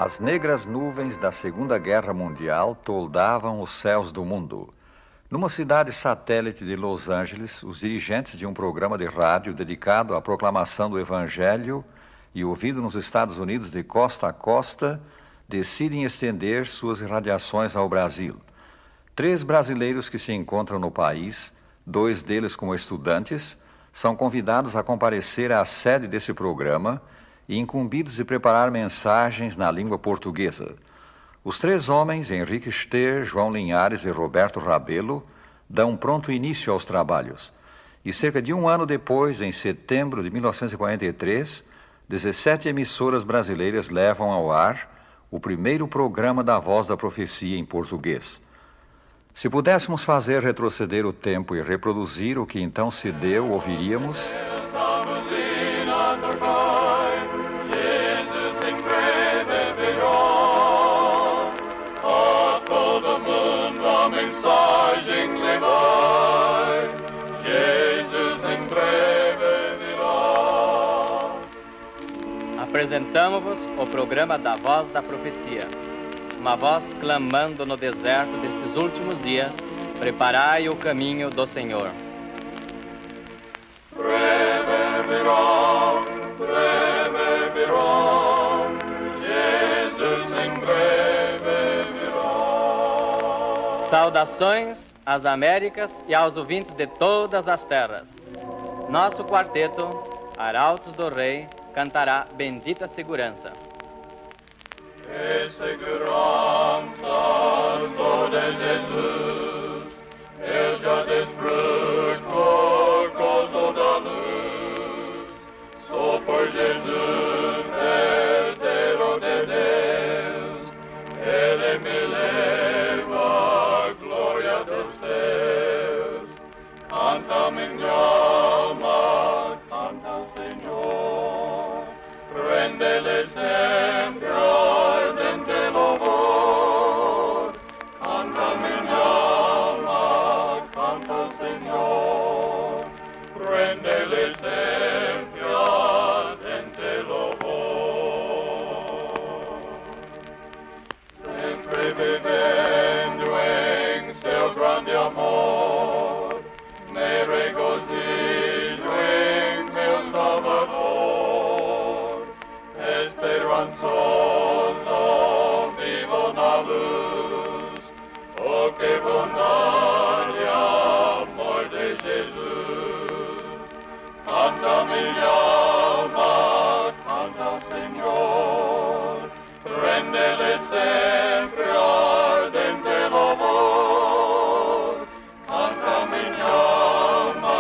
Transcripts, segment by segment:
As negras nuvens da Segunda Guerra Mundial toldavam os céus do mundo. Numa cidade satélite de Los Angeles, os dirigentes de um programa de rádio dedicado à proclamação do Evangelho e ouvido nos Estados Unidos de costa a costa, decidem estender suas irradiações ao Brasil. 3 brasileiros que se encontram no país, 2 deles como estudantes, são convidados a comparecer à sede desse programa e incumbidos de preparar mensagens na língua portuguesa. Os 3 homens, Henrique Ster, João Linhares e Roberto Rabelo, dão pronto início aos trabalhos. E cerca de 1 ano depois, em setembro de 1943, 17 emissoras brasileiras levam ao ar o primeiro programa da Voz da Profecia em português. Se pudéssemos fazer retroceder o tempo e reproduzir o que então se deu, ouviríamos... Apresentamos-vos o programa da Voz da Profecia, uma voz clamando no deserto destes últimos dias: preparai o caminho do Senhor. Breve virá, Jesus em breve virá. Saudações às Américas e aos ouvintes de todas as terras. Nosso quarteto, Arautos do Rei, cantará Bendita Segurança. Que segurança sou de Jesus, eu já desfruto por causa da luz. Sou por Jesus, herdeiro de Deus, Ele me leva à glória dos céus. Canta minha alma, canta ao Senhor, rende-lhe sempre ardente louvor. Canta minha alma, canta ao Senhor, rende-lhe sempre ardente louvor. Sempre vivendo em seu grande amor, me regozijo em meu Salvador. Esperançoso vivo na luz, oh que bondade e amor de Jesus. Canta minha alma, canta ao Senhor, rende-lhe sempre ardente louvor. Canta minha alma,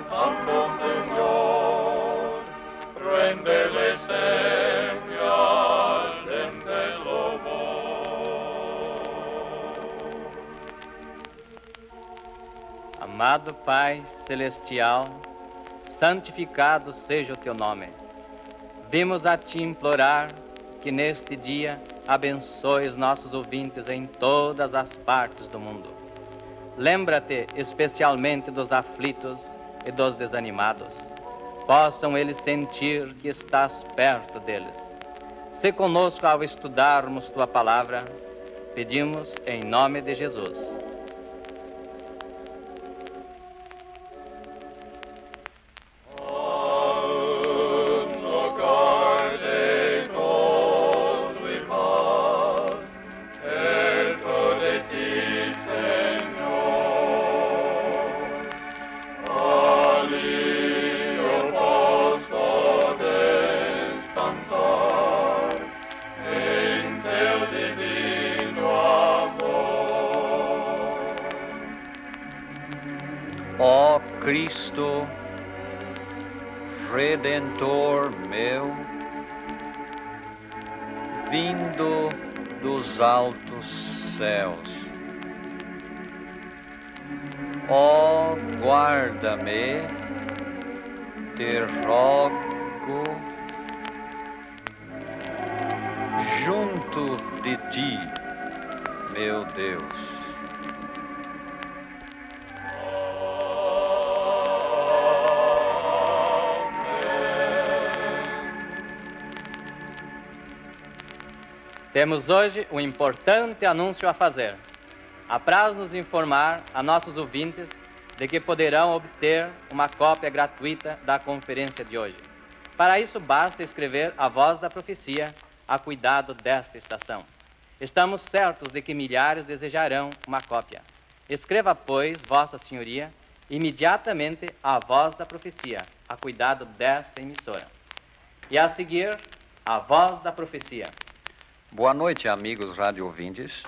canta ao Senhor, rende-lhe sempre ardente louvor. Amado Pai Celestial, santificado seja o Teu nome. Vimos a Ti implorar que neste dia abençoes nossos ouvintes em todas as partes do mundo. Lembra-te especialmente dos aflitos e dos desanimados. Possam eles sentir que estás perto deles. Se conosco ao estudarmos Tua palavra, pedimos em nome de Jesus. Ó Cristo, Redentor meu, vindo dos altos céus, ó guarda-me, te rogo, junto de Ti, meu Deus. Temos hoje um importante anúncio a fazer. Apraz-nos informar a nossos ouvintes de que poderão obter uma cópia gratuita da conferência de hoje. Para isso, basta escrever a Voz da Profecia a cuidado desta estação. Estamos certos de que milhares desejarão uma cópia. Escreva, pois, Vossa Senhoria, imediatamente a Voz da Profecia, a cuidado desta emissora. E a seguir, a Voz da Profecia. Boa noite, amigos rádio ouvintes.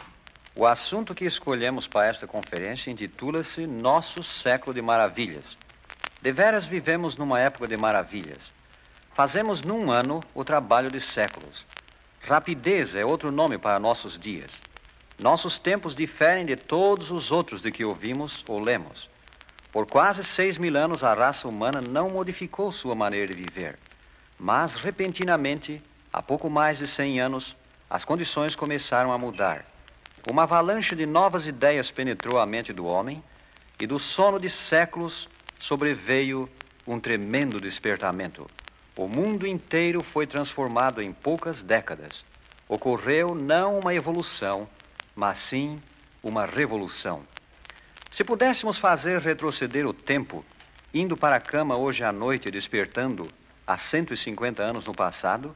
O assunto que escolhemos para esta conferência intitula-se Nosso Século de Maravilhas. Deveras vivemos numa época de maravilhas. Fazemos num ano o trabalho de séculos. Rapidez é outro nome para nossos dias. Nossos tempos diferem de todos os outros de que ouvimos ou lemos. Por quase 6.000 anos, a raça humana não modificou sua maneira de viver. Mas, repentinamente, há pouco mais de 100 anos, as condições começaram a mudar. Uma avalanche de novas ideias penetrou a mente do homem e do sono de séculos sobreveio um tremendo despertamento. O mundo inteiro foi transformado em poucas décadas. Ocorreu não uma evolução, mas sim uma revolução. Se pudéssemos fazer retroceder o tempo, indo para a cama hoje à noite e despertando há 150 anos no passado,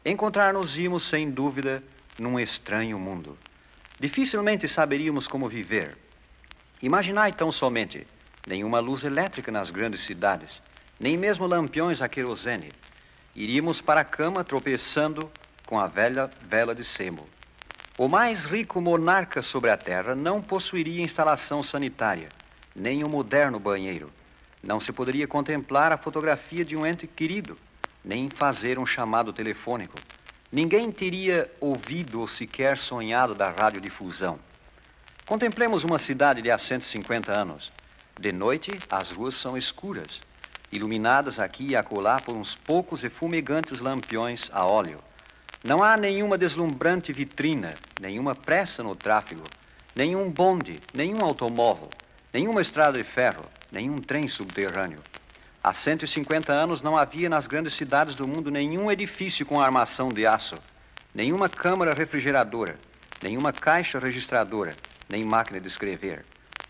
encontrar-nos-íamos, sem dúvida, num estranho mundo. Dificilmente saberíamos como viver. Imaginai tão somente nenhuma luz elétrica nas grandes cidades, nem mesmo lampiões a querosene. Iríamos para a cama tropeçando com a velha vela de sebo. O mais rico monarca sobre a terra não possuiria instalação sanitária, nem um moderno banheiro. Não se poderia contemplar a fotografia de um ente querido, nem fazer um chamado telefônico. Ninguém teria ouvido ou sequer sonhado da radiodifusão. Contemplemos uma cidade de há 150 anos. De noite, as ruas são escuras, iluminadas aqui e acolá por uns poucos e fumegantes lampiões a óleo. Não há nenhuma deslumbrante vitrina, nenhuma pressa no tráfego, nenhum bonde, nenhum automóvel, nenhuma estrada de ferro, nenhum trem subterrâneo. Há 150 anos não havia nas grandes cidades do mundo nenhum edifício com armação de aço, nenhuma câmara refrigeradora, nenhuma caixa registradora, nem máquina de escrever.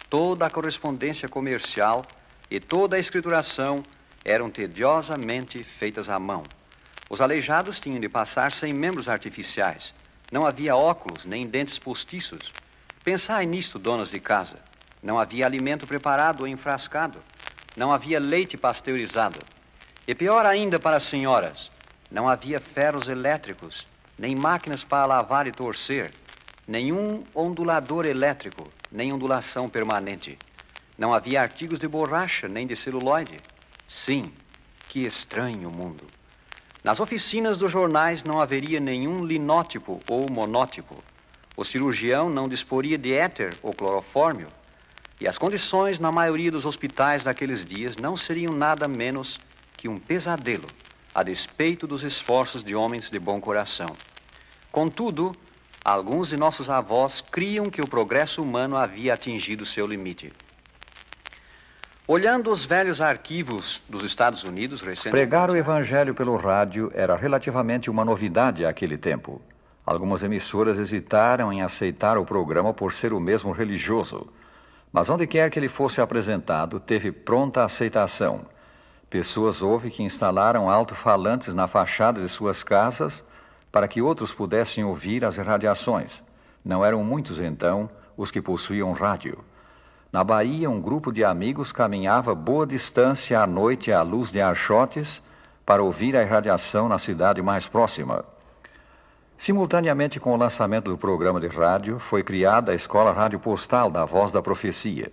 Toda a correspondência comercial e toda a escrituração eram tediosamente feitas à mão. Os aleijados tinham de passar sem membros artificiais. Não havia óculos nem dentes postiços. Pensai nisto, donas de casa. Não havia alimento preparado ou enfrascado. Não havia leite pasteurizado. E pior ainda para as senhoras, não havia ferros elétricos, nem máquinas para lavar e torcer, nenhum ondulador elétrico, nem ondulação permanente. Não havia artigos de borracha, nem de celuloide. Sim, que estranho mundo. Nas oficinas dos jornais não haveria nenhum linótipo ou monótipo. O cirurgião não disporia de éter ou clorofórmio. E as condições na maioria dos hospitais daqueles dias não seriam nada menos que um pesadelo, a despeito dos esforços de homens de bom coração. Contudo, alguns de nossos avós criam que o progresso humano havia atingido seu limite. Olhando os velhos arquivos dos Estados Unidos recentemente... Pregar o evangelho pelo rádio era relativamente uma novidade àquele tempo. Algumas emissoras hesitaram em aceitar o programa por ser o mesmo religioso. Mas onde quer que ele fosse apresentado, teve pronta aceitação. Pessoas houve que instalaram alto-falantes na fachada de suas casas para que outros pudessem ouvir as irradiações. Não eram muitos, então, os que possuíam rádio. Na Bahia, um grupo de amigos caminhava boa distância à noite à luz de archotes para ouvir a irradiação na cidade mais próxima. Simultaneamente com o lançamento do programa de rádio, foi criada a Escola Rádio Postal da Voz da Profecia.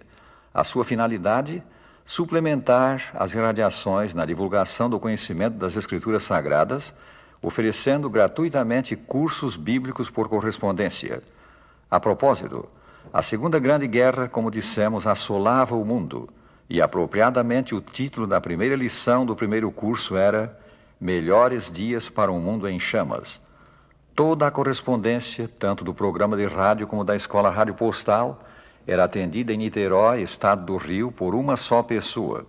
A sua finalidade, suplementar as irradiações na divulgação do conhecimento das Escrituras Sagradas, oferecendo gratuitamente cursos bíblicos por correspondência. A propósito, a Segunda Grande Guerra, como dissemos, assolava o mundo, e apropriadamente o título da primeira lição do primeiro curso era Melhores Dias para um Mundo em Chamas. Toda a correspondência, tanto do programa de rádio como da Escola Rádio Postal, era atendida em Niterói, estado do Rio, por uma só pessoa.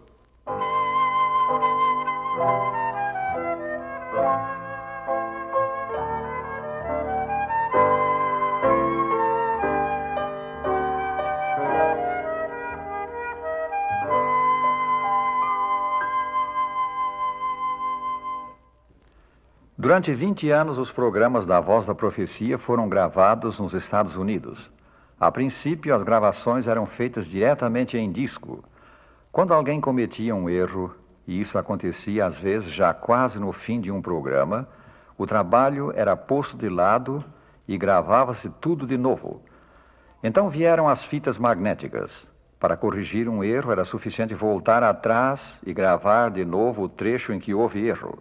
Durante 20 anos, os programas da Voz da Profecia foram gravados nos Estados Unidos. A princípio, as gravações eram feitas diretamente em disco. Quando alguém cometia um erro, e isso acontecia às vezes já quase no fim de um programa, o trabalho era posto de lado e gravava-se tudo de novo. Então vieram as fitas magnéticas. Para corrigir um erro, era suficiente voltar atrás e gravar de novo o trecho em que houve erro.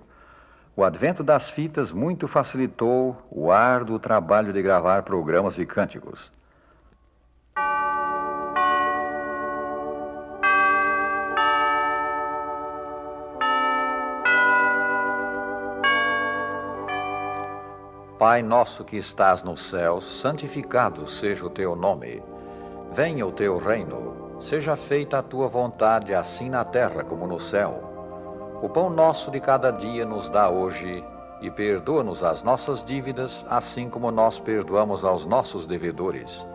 O advento das fitas muito facilitou o árduo trabalho de gravar programas de cânticos. Pai nosso que estás nos céus, santificado seja o teu nome. Venha o teu reino, seja feita a tua vontade, assim na terra como no céu. O pão nosso de cada dia nos dá hoje, e perdoa-nos as nossas dívidas, assim como nós perdoamos aos nossos devedores.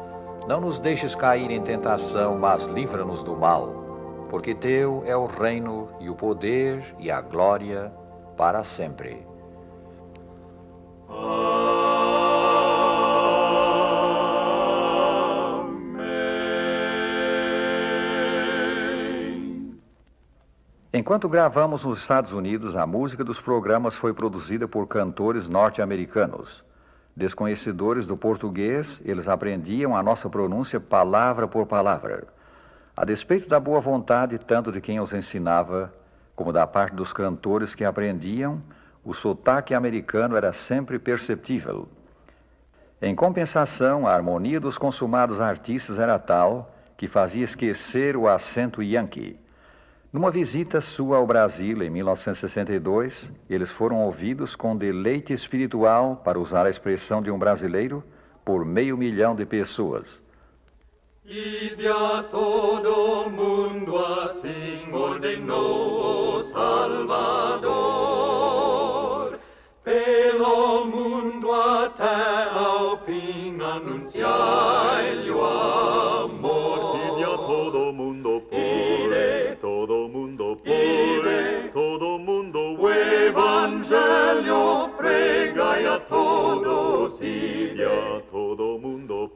Não nos deixes cair em tentação, mas livra-nos do mal, porque teu é o reino, e o poder, e a glória, para sempre. Enquanto gravamos nos Estados Unidos, a música dos programas foi produzida por cantores norte-americanos. Desconhecedores do português, eles aprendiam a nossa pronúncia palavra por palavra. A despeito da boa vontade tanto de quem os ensinava, como da parte dos cantores que aprendiam, o sotaque americano era sempre perceptível. Em compensação, a harmonia dos consumados artistas era tal que fazia esquecer o acento yankee. Numa visita sua ao Brasil, em 1962, eles foram ouvidos com deleite espiritual, para usar a expressão de um brasileiro, por 500 mil de pessoas. Ide a todo mundo assim ordenou o Salvador, pelo mundo até ao fim anunciai-lhe o amor. Ide a todo mundo, todo mundo, todo mundo, o Evangelho pregai a todos, ide a todo mundo,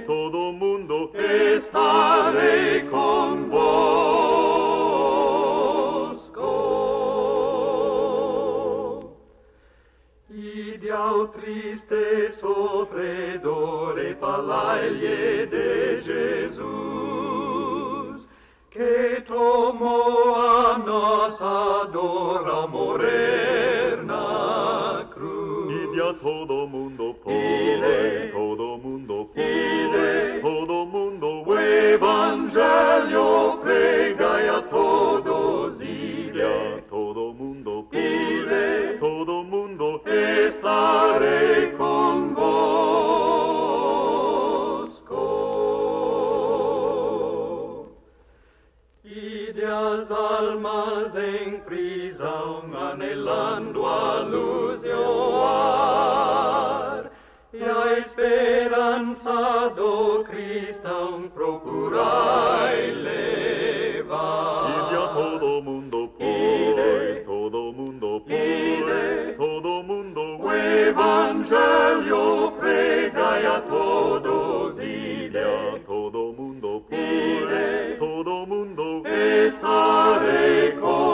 todo mundo, estarei convosco. Ide ao triste sofredor e falai-lhe de Jesus, que tomou a nossa dor ao morrer na cruz. ide a todo mundo, todo mundo, todo mundo, O Evangelho pregai a todos, ide a todo mundo, todo mundo, estarei convosco. Ide as almas em prisão, anelando a luz e o ar, e a esperança do cristão procurai levar. ide a todo mundo, todo mundo, todo mundo, O Evangelho pregai a todos, ide a todo mundo, todo mundo, estarei convosco.